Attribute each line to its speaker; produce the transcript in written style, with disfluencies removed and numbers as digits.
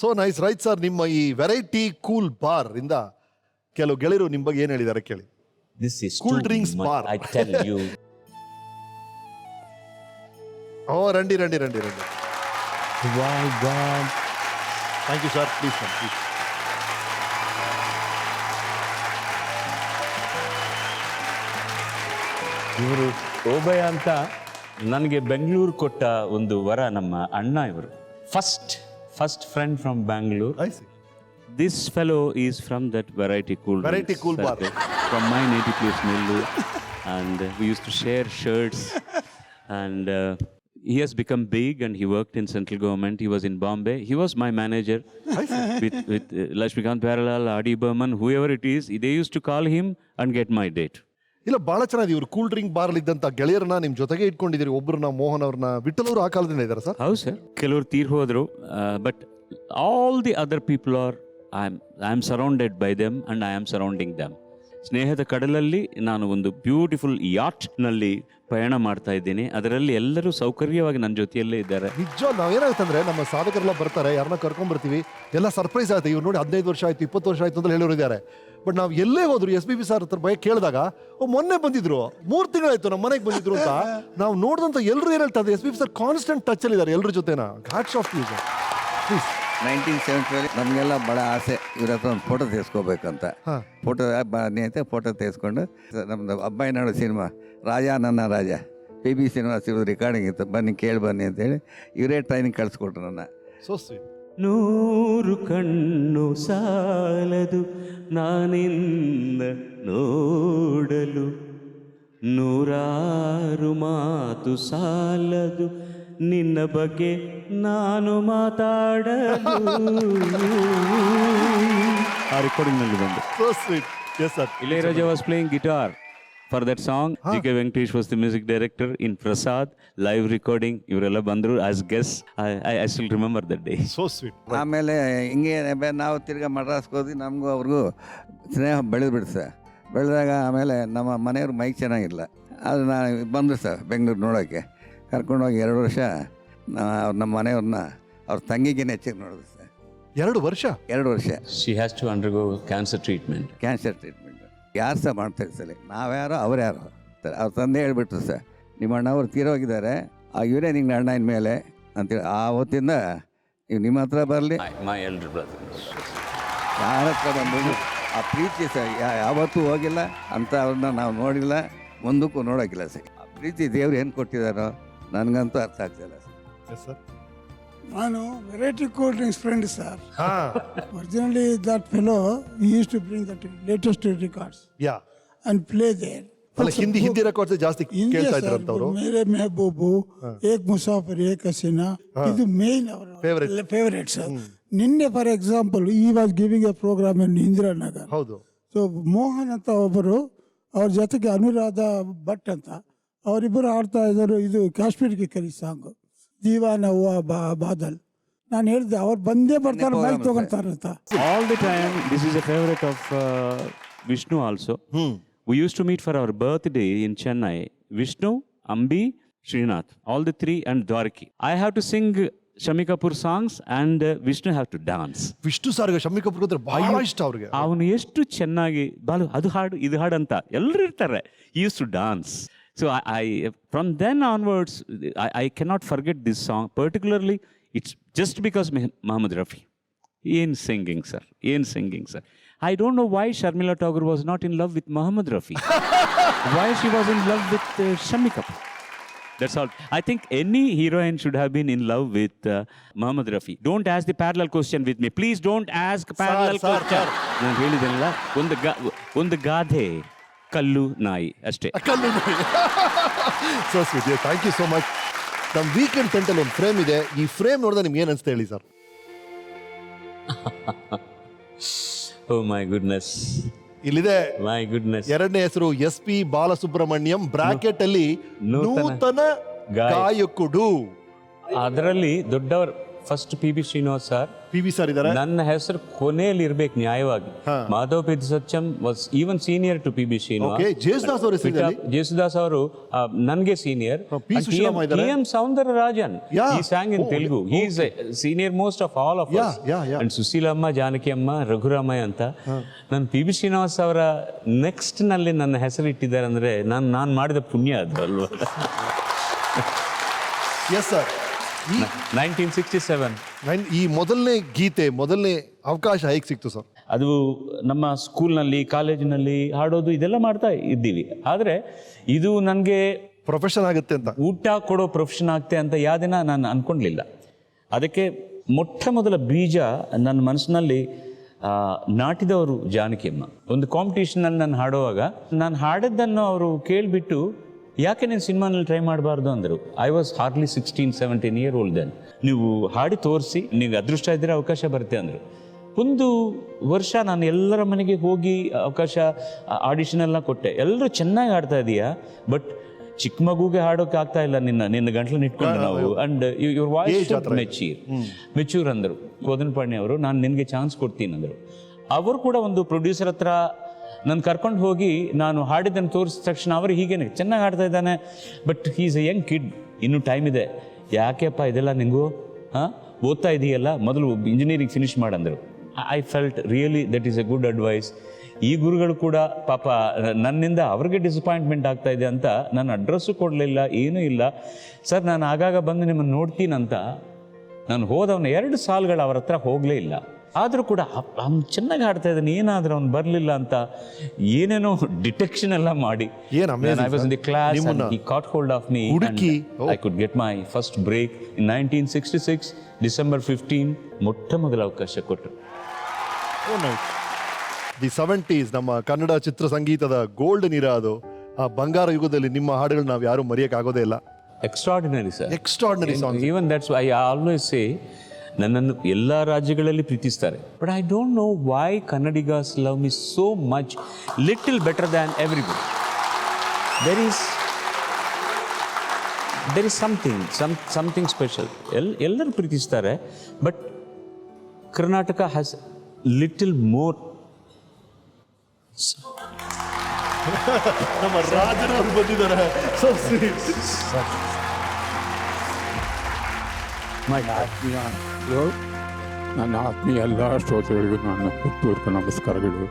Speaker 1: So nice. Right sir, ನಿಮ್ಮ ಈ variety cool bar ಇಂದ ಕೆಲವು ಗೆಳೆಯರು ನಿಮ್ಮ ಬಗ್ಗೆ ಏನ್ ಹೇಳಿದ್ದಾರೆ ಕೇಳಿ.
Speaker 2: This is
Speaker 1: Cool
Speaker 2: too
Speaker 1: drinks
Speaker 2: much,
Speaker 1: bar.
Speaker 2: I tell you.
Speaker 1: ರಂಡಿ.
Speaker 2: Why God?
Speaker 1: Thank you sir. Please please.
Speaker 2: ಇವರು ಓಬಯ್ಯ ಅಂತ ನನಗೆ ಬೆಂಗಳೂರು ಕೊಟ್ಟ ಒಂದು ವರ. ನಮ್ಮ ಅಣ್ಣ ಇವರು first friend from Bangalore. This fellow is from that variety cool
Speaker 1: bar
Speaker 2: from my native place Nellore, and we used to share shirts, and he has become big and he worked in central government. He was in Bombay. He was my manager with Lakshmikant Parallel, Adi Burman, whoever it is. They used to call him and get my date.
Speaker 1: ಇಲ್ಲ, ಬಹಳ ಚೆನ್ನಾಗಿದೆ. ಇವರು cool drink bar ಅಲ್ಲಿ ಇದ್ದಂತ ಗೆಳೆಯರನ್ನ ನಿಮ್ ಜೊತೆಗೆ ಇಟ್ಕೊಂಡಿದ್ದೀರಿ. ಒಬ್ಬರನ್ನ ಮೋಹನ್ ಅವ್ರನ್ನ, ವಿಠಲ್ ಅವರು ಆ ಕಾಲದಿಂದ ಇದ್ದಾರೆ ಸರ್.
Speaker 2: ಹೌದು ಸರ್, ಕೆಲವರು ತೀರ್ ಹೋದ್ರು, but all the other people are I am surrounded by them and I am surrounding them. ಸ್ನೇಹದ ಕಡಲಲ್ಲಿ ನಾನು ಒಂದು ಬ್ಯೂಟಿಫುಲ್ ಯಾಟ್ ನಲ್ಲಿ ಪಯಣ ಮಾಡ್ತಾ ಇದ್ದೀನಿ. ಅದರಲ್ಲಿ ಎಲ್ಲರೂ ಸೌಕರ್ಯವಾಗಿ ನನ್ನ ಜೊತೆಯಲ್ಲೇ ಇದ್ದಾರೆ.
Speaker 1: ನಿಜ. ನಾವೇನಾಯ್ತಂದ್ರೆ ನಮ್ಮ ಸಾಧಕರೆಲ್ಲ ಬರ್ತಾರೆ, ಯಾರನ್ನ ಕರ್ಕೊಂಡ್ ಬರ್ತೀವಿ, ಎಲ್ಲ ಸರ್ಪ್ರೈಸ್ ಆಯ್ತು. ಇವ್ರು ನೋಡಿ 15 ವರ್ಷ ಆಯ್ತು, 20 ವರ್ಷ ಆಯ್ತು ಅಂತ ಹೇಳೋರು ಇದ್ದಾರೆ. ಬಟ್ ನಾವು ಎಲ್ಲೇ ಹೋದ್ರು SPB ಸರ್ ಹತ್ರ ಬಗ್ಗೆ ಕೇಳಿದಾಗ ಮೊನ್ನೆ ಬಂದಿದ್ರು, 3 ತಿಂಗಳಾಯ್ತು ನಮ್ಮ ಮನೆಗೆ ಬಂದಿದ್ರು ಅಂತ ನಾವು ನೋಡಿದಂತ ಎಲ್ಲರೂ ಏನ್ ಹೇಳ್ತಾ ಇದ್ದಾರೆ, SPB ಸರ್ ಕಾನ್ಸ್ಟೆಂಟ್ ಟಚ್ ಅಲ್ಲಿ ಇದ್ದಾರೆ ಎಲ್ಲರ ಜೊತೆನ. Hats off you sir. Please.
Speaker 3: 1970 ನಮಗೆಲ್ಲ ಬಹಳ ಆಸೆ ಇವ್ರ ಹತ್ರ ಒಂದು ಫೋಟೋ ತೆಗೆಸ್ಕೋಬೇಕಂತ. ಫೋಟೋ ಬನ್ನಿ ಫೋಟೋ ತೆಗೆಸ್ಕೊಂಡು ನಮ್ದು ಅಬ್ಬಾಯಿ ನಾಡು ಸಿನಿಮಾ ರಾಜ ನನ್ನ ರಾಜ PB ಶ್ರೀನಿವಾಸ್ ಇವ್ರದ್ದು ರೆಕಾರ್ಡಿಂಗ್ ಇತ್ತು, ಬನ್ನಿ ಕೇಳಿ ಬನ್ನಿ ಅಂತೇಳಿ ಇವರೇ ಟ್ರೈನಿಂಗ್ ಕಳಿಸ್ಕೊಟ್ರು ನನ್ನ.
Speaker 1: So sweet.
Speaker 2: 100 ಕಣ್ಣು ಸಾಲದು ನಾನಿಂದ ನೋಡಲು, 100 ಮಾತು ಸಾಲದು ನಿನ್ನ ಬಗ್ಗೆ ನಾನು ಮಾತಾಡಲು. ಆ ರೆಕಾರ್ಡಿಂಗ್ ನಲ್ಲಿ ಬಂದು.
Speaker 1: So sweet. Yes sir.
Speaker 2: Ilayaraja was playing guitar for that song. G.K. Venkatesh was the music director in Prasad live recording. ಇವರೆಲ್ಲ ಬಂದರು as guests. I still remember that day.
Speaker 1: So sweet.
Speaker 3: ಆಮೇಲೆ ಹಿಂಗೆ ನಾವು ತಿರ್ಗಾ ಮಡ್ರಾಸ್ಗೆ ಹೋದ್ವಿ. ನಮಗೂ ಅವ್ರಿಗೂ ಸ್ನೇಹ ಬೆಳೆದ್ಬಿಡ್ತು ಸರ್. ಬೆಳೆದಾಗ ಆಮೇಲೆ ನಮ್ಮ ಮನೆಯವ್ರ ಮೈಕ್ ಚೆನ್ನಾಗಿಲ್ಲ. ಅದು ನಾನು ಬಂದರು ಸರ್ ಬೆಂಗಳೂರು ನೋಡೋಕ್ಕೆ. ಕರ್ಕೊಂಡೋಗಿ 2 ವರ್ಷ ನಮ್ಮ ಮನೆಯವ್ರನ್ನ ಅವ್ರ ತಂಗಿಗೆ ಹೆಚ್ಚಿಗೆ ನೋಡಿದ್ರು ಸರ್.
Speaker 1: 2 ವರ್ಷ.
Speaker 3: 2 ವರ್ಷ.
Speaker 2: She has to undergo cancer treatment.
Speaker 3: Cancer treatment ಯಾರು ಸಹ ಮಾಡ್ತಾರೆ ಸರ್. ನಾವ್ಯಾರೋ ಅವ್ರು ಯಾರೋ ಅವ್ರ ತಂದೆ ಹೇಳ್ಬಿಟ್ರು ಸರ್, ನಿಮ್ಮ ಅಣ್ಣವ್ರು ತೀರೋಗಿದ್ದಾರೆ, ಇವರೇ ನಿಂಗೆ ಅಣ್ಣ ಇನ್ಮೇಲೆ ಅಂತೇಳಿ. ಆ ಹೊತ್ತಿಂದ ಇವು ನಿಮ್ಮ ಹತ್ರ ಬರಲಿ,
Speaker 2: My elder brother.
Speaker 3: ಯಾರ ಹತ್ರ ಬಂದು ಆ ಪ್ರೀತಿ ಸರ್ ಯಾವತ್ತೂ ಹೋಗಿಲ್ಲ ಅಂತ. ಅವ್ರನ್ನ ನಾವು ನೋಡಿಲ್ಲ, ಮುಂದಕ್ಕೂ ನೋಡೋಕ್ಕಿಲ್ಲ ಸರ್. ಆ ಪ್ರೀತಿ ದೇವ್ರು ಏನು ಕೊಟ್ಟಿದ್ದಾರೋ ನನಗಂತೂ ಅರ್ಥ ಆಗ್ತಿಲ್ಲ ಸರ್.
Speaker 1: Yes sir.
Speaker 4: ನಾನು variety cool drinks friend sir. Originally that fellow he used to bring the latest records
Speaker 1: yeah.
Speaker 4: and play there.
Speaker 1: ಅಲ್ಲ, ಹಿಂದಿ ರೆಕಾರ್ಡ್ಸ್ ಜಾಸ್ತಿ ಕೇಳ್ತಾ ಇದ್ರು ಅಂತ ಅವರು.
Speaker 4: ಮೇರೆ ಮೆಹಬೂಬು, ಏಕ್ ಮುಸಾಫಿರ್ ಏಕ್ ಹಸೀನಾ, ಇದು ಮೇನ್ ಅವರ ಫೇವರೇಟ್ ಸರ್. ನಿನ್ನೆ ಫಾರ್ ಎಕ್ಸಾಂಪಲ್ ಈ ವಾಸ್ ಗಿವಿಂಗ್ ಎ ಪ್ರೋಗ್ರಾಮ್ ಇನ್ ಇಂದಿರಾನಗರ್.
Speaker 1: ಹೌದು.
Speaker 4: ಸೊ ಮೋಹನ್ ಅಂತ ಒಬ್ಬರು, ಅವ್ರ ಜೊತೆಗೆ ಅನುರಾಧ ಭಟ್ ಅಂತ ಅವರಿಬ್ಬರು ಆಡ್ತಾ ಇದ್ದರು. ಇದು ಕಾಶ್ಮೀರ್ಗೆ ಕಲಿ ಸಾಂಗ್ ದೀವಾನ ಹುವಾ ಬಾದಲ್. ನಾನು ಹೇಳಿದೆ ಅವ್ರು ಬಂದೇ ಬರ್ತಾರೆ, ಬೈಕ್ ತಗೊಂತಾರೆ ಅಂತ.
Speaker 2: All the time, this is a favorite of Vishnu also. We used to meet for our birthday in Chennai. Vishnu, Ambi, Srinath, all the 3, and Dwarki. I have to sing Shami Kapoor songs and Vishnu have to dance.
Speaker 1: Vishnu ಸಾರ್ಗೆ Shami Kapoor ಅಂದ್ರೆ ಬಹಳ ಇಷ್ಟ ಅವ್ರಿಗೆ.
Speaker 2: ಅವನು ಎಷ್ಟು ಚೆನ್ನಾಗಿ ಬಾಲು ಅದು ಹಾಡು ಇದು ಹಾಡು ಅಂತ ಎಲ್ಲರೂ ಇರ್ತಾರೆ. He used to dance. So I from then onwards, I cannot forget this song. Particularly, it's just because Muhammad Rafi. In singing, sir. I don't know why Sharmila Tagore was not in love with Muhammad Rafi. Why she was in love with Shami Kapoor. That's all. I think any heroine should have been in love with Muhammad Rafi. Don't ask the parallel question with me. Please don't ask parallel question. ನಾನು ಹೇಳಿದೆನಲ್ಲ, ಒಂದು ಗಾದೆ ಕಲ್ಲು ನಾಯಿ ಅಷ್ಟೇ.
Speaker 1: So sweet. Thank you so much. ನಮ್ಮ weekend ಟೆಂಟಲ್ಲಿ ಒಂದು ಫ್ರೇಮ್ ಇದೆ. ಈ ಫ್ರೇಮ್ ನೋಡಿದ್ರೆ ನಿಮ್ಗೆ ಏನು ಅನಿಸ್ತಾ ಹೇಳಿ ಸರ್.
Speaker 2: Oh my goodness.
Speaker 1: ಇಲ್ಲಿದೆ.
Speaker 2: My goodness.
Speaker 1: 2ನೇ ಹೆಸರು SP ಬಾಲಸುಬ್ರಹ್ಮಣ್ಯಂ, ಬ್ರಾಕೆಟ್ ಅಲ್ಲಿ ನೂತನ ಗಾಯಕುಡು.
Speaker 2: ಅದರಲ್ಲಿ ದೊಡ್ಡವರು first P B Srinivas sir,
Speaker 1: P V sir ಇದ್ದಾರೆ.
Speaker 2: ನನ್ನ ಹೆಸರು ಕೊನೆಯಲ್ಲಿ ಇರ್ಬೇಕು ನ್ಯಾಯವಾಗಿ. Madhavapeddi Satyam was even senior to P B Srinivas.
Speaker 1: Okay, Jesudas ಅವ್ರ ಹೆಸರು ಇದೆ ಅಲ್ಲಿ.
Speaker 2: ಜೇಸುದಾಸ್ ಅವರು ನನಗೆ ಸೀನಿಯರ್.
Speaker 1: ಪಿ. ಸುಶೀಲಮ್ಮ ಇದ್ದಾರೆ.
Speaker 2: T M Soundararajan,
Speaker 1: Yeah.
Speaker 2: he sang in Telugu. He is a senior most of all of us.
Speaker 1: Yeah.
Speaker 2: And Sushilamma, Janaki ಅಮ್ಮ, ರಘುರಾಮಯ್ಯ ಅಂತ. ನಾನು ಪಿ ಬಿ ಶ್ರೀನಿವಾಸ್ ಅವರ ನೆಕ್ಸ್ಟ್ ನಲ್ಲಿ ನನ್ನ ಹೆಸರು ಇಟ್ಟಿದ್ದಾರೆ ಅಂದ್ರೆ ನಾನು ಮಾಡಿದ ಪುಣ್ಯ ಅದು ಅಲ್ವಾ.
Speaker 1: Yes sir.
Speaker 2: 1967
Speaker 1: ಈ ಮೊದಲನೇ ಗೀತೆ, ಮೊದಲನೇ ಅವಕಾಶ ಹೇಗೆ ಸಿಕ್ತು ಸರ್?
Speaker 2: ಅದು ನಮ್ಮ ಸ್ಕೂಲ್ನಲ್ಲಿ, ಕಾಲೇಜಿನಲ್ಲಿ ಹಾಡೋದು ಇದೆಲ್ಲ ಮಾಡ್ತಾ ಇದ್ದೀವಿ. ಆದರೆ ಇದು ನನಗೆ
Speaker 1: ಪ್ರೊಫೆಷನ್ ಆಗುತ್ತೆ ಅಂತ,
Speaker 2: ಊಟ ಕೊಡೋ ಪ್ರೊಫೆಷನ್ ಆಗ್ತೆ ಅಂತ ಯಾವ ದಿನ ನಾನು ಅಂದ್ಕೊಂಡ್ಲಿಲ್ಲ. ಅದಕ್ಕೆ ಮೊಟ್ಟ ಮೊದಲ ಬೀಜ ನನ್ನ ಮನಸ್ಸಿನಲ್ಲಿ ನಾಟಿದವರು ಜಾನಕಿಯಮ್ಮ. ಒಂದು ಕಾಂಪಿಟೇಷನಲ್ಲಿ ನಾನು ಹಾಡುವಾಗ ನಾನು ಹಾಡಿದ್ದನ್ನು ಅವರು ಕೇಳಿಬಿಟ್ಟು, ಯಾಕೆ ನೀನು ಸಿನಿಮಾನಲ್ಲಿ ಟ್ರೈ ಮಾಡಬಾರ್ದು ಅಂದರು. I was hardly 16-17 year old then. ನೀವು ಹಾಡಿ ತೋರಿಸಿ, ನೀವು ಅದೃಷ್ಟ ಇದ್ದರೆ ಅವಕಾಶ ಬರುತ್ತೆ ಅಂದರು. ಒಂದು ವರ್ಷ ನಾನು ಎಲ್ಲರ ಮನೆಗೆ ಹೋಗಿ ಅವಕಾಶ, ಆಡಿಷನ್ ಎಲ್ಲ ಕೊಟ್ಟೆ. ಎಲ್ಲರೂ ಚೆನ್ನಾಗಿ ಹಾಡ್ತಾ ಇದೀಯಾ, ಬಟ್ ಚಿಕ್ಕ ಮಗುಗೆ ಹಾಡೋಕೆ ಆಗ್ತಾ ಇಲ್ಲ, ನಿನ್ನ ಗಂಟ್ಲನ್ನು ಇಟ್ಕೊಂಡು ನಾವು. ಅಂಡ್ ಯುವರ್ ವಾಯ್ಸ್ ಮೆಚ್ಯೂರ್ ಅಂದರು ಕೋದನ್ ಪಾಣಿ ಅವರು. ನಾನು ನಿನಗೆ ಚಾನ್ಸ್ ಕೊಡ್ತೀನಿ ಅಂದರು. ಅವರು ಕೂಡ ಒಂದು ಪ್ರೊಡ್ಯೂಸರ್ ಹತ್ರ ನಾನು ಕರ್ಕೊಂಡು ಹೋಗಿ ನಾನು ಹಾಡಿದ್ದನ್ನು ತೋರಿಸಿದ ತಕ್ಷಣ ಅವರು ಹೀಗೇನೆ ಚೆನ್ನಾಗಿ ಹಾಡ್ತಾ ಇದ್ದಾನೆ, but is a young kid, ಇನ್ನೂ ಟೈಮ್ ಇದೆ, ಯಾಕೆಪ್ಪ ಇದೆಲ್ಲ ನಿಂಗೂ, ಓದ್ತಾ ಇದೆಯಲ್ಲ, ಮೊದಲು ಇಂಜಿನಿಯರಿಂಗ್ ಫಿನಿಷ್ ಮಾಡಂದರು. I felt really that is a good advice. ಈ ಗುರುಗಳು ಕೂಡ ಪಾಪ ನನ್ನಿಂದ ಅವ್ರಿಗೆ ಡಿಸಪಾಯಿಂಟ್ಮೆಂಟ್ ಆಗ್ತಾ ಇದೆ ಅಂತ ನಾನು ಅಡ್ರೆಸ್ಸು ಕೊಡಲಿಲ್ಲ, ಏನೂ ಇಲ್ಲ. ಸರ್ ನಾನು ಆಗಾಗ ಬಂದು ನಿಮ್ಮನ್ನು ನೋಡ್ತೀನಂತ ನಾನು ಹೋದವನು 2 ಸಾಲುಗಳು ಅವ್ರ ಹತ್ರ ಹೋಗಲೇ ಇಲ್ಲ. ಆದರೂ ಕೂಡ ಅವ್ನು ಚೆನ್ನಾಗಿ ಹಾಡ್ತಾ ಇದ್ದಾನೆ, ಏನಾದರೂ ಅವ್ನು ಬರಲಿಲ್ಲ ಅಂತ ಏನೇನೋ ಡಿಟೆಕ್ಷನ್ ಎಲ್ಲ ಮಾಡಿ, I was in the class and he caught hold of me and I could get my first break in 1966 December 15. ಮೊಟ್ಟ ಮೊದಲ ಅವಕಾಶ ಕೊಟ್ಟರು.
Speaker 1: ದಿ 70s ನಮ್ಮ ಕನ್ನಡ ಚಿತ್ರ ಸಂಗೀತದ ಗೋಲ್ಡನ್ ಇರಾ ಅದು. ಆ ಬಂಗಾರ ಯುಗದಲ್ಲಿ ನಿಮ್ಮ ಹಾಡುಗಳು ನಾವು ಯಾರು ಮರೆಯೋಕ್ಕಾಗೋದೇ ಇಲ್ಲ.
Speaker 2: Extraordinary sir,
Speaker 1: extraordinary song.
Speaker 2: Even that's I always say, ನನ್ನನ್ನು ಎಲ್ಲ ರಾಜ್ಯಗಳಲ್ಲಿ ಪ್ರೀತಿಸ್ತಾರೆ, but I don't know why Kannadigas love me so much, little better than everybody. There is something special. ಎಲ್ಲರೂ ಪ್ರೀತಿಸ್ತಾರೆ, but Karnataka has little more.
Speaker 1: ನಮ್ಮ ರಾಜರವರು ಬಂದಿದ್ದಾರೆ. So sweet.
Speaker 5: ನನ್ನ ಆತ್ಮೀಯ ಎಲ್ಲ ಶ್ರೋತೃಗಳಿಗೂ ನನ್ನ ಹೃತ್ಪೂರ್ವಕ ನಮಸ್ಕಾರಗಳು.